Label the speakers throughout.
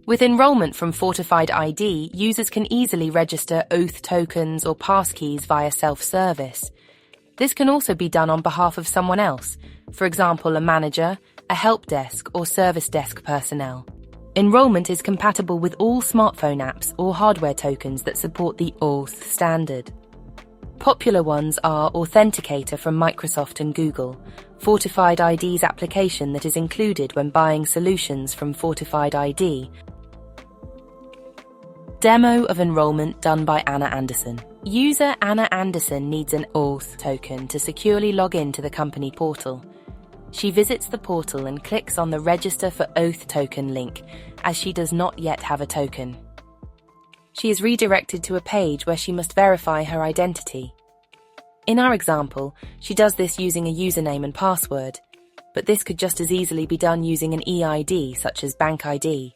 Speaker 1: With enrollment from Fortified ID, users can easily register Oath tokens or passkeys via self-service. This can also be done on behalf of someone else, for example, a manager, a help desk, or service desk personnel. Enrollment is compatible with all smartphone apps or hardware tokens that support the Auth standard. Popular ones are Authenticator from Microsoft and Google, Fortified ID's application that is included when buying solutions from Fortified ID. Demo of enrollment done by Anna Anderson. User Anna Anderson needs an Auth token to securely log in to the company portal. She visits the portal and clicks on the Register for Oath token link, as she does not yet have a token. She is redirected to a page where she must verify her identity. In our example, she does this using a username and password, but this could just as easily be done using an eID such as Bank ID.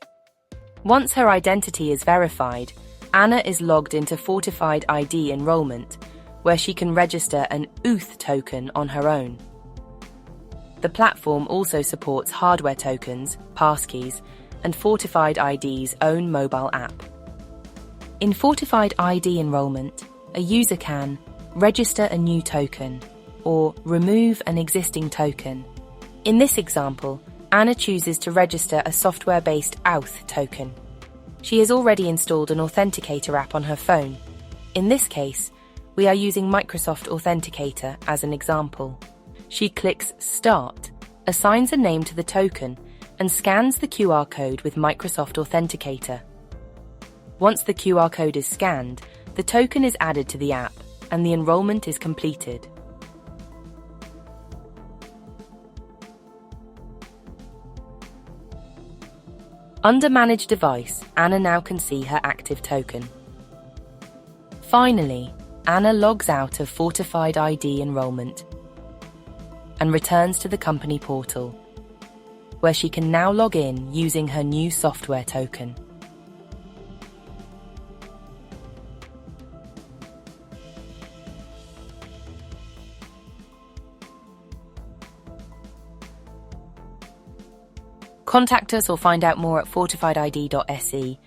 Speaker 1: Once her identity is verified, Anna is logged into Fortified ID Enrollment, where she can register an Auth token on her own. The platform also supports hardware tokens, passkeys, and Fortified ID's own mobile app. In Fortified ID Enrollment, a user can register a new token or remove an existing token. In this example, Anna chooses to register a software-based Auth token. She has already installed an Authenticator app on her phone. In this case, we are using Microsoft Authenticator as an example. She clicks Start, assigns a name to the token, and scans the QR code with Microsoft Authenticator. Once the QR code is scanned, the token is added to the app, and the enrollment is completed. Under Manage Device, Anna now can see her active token. Finally, Anna logs out of Fortified ID Enrollment and returns to the company portal, where she can now log in using her new software token. Contact us or find out more at fortifiedid.se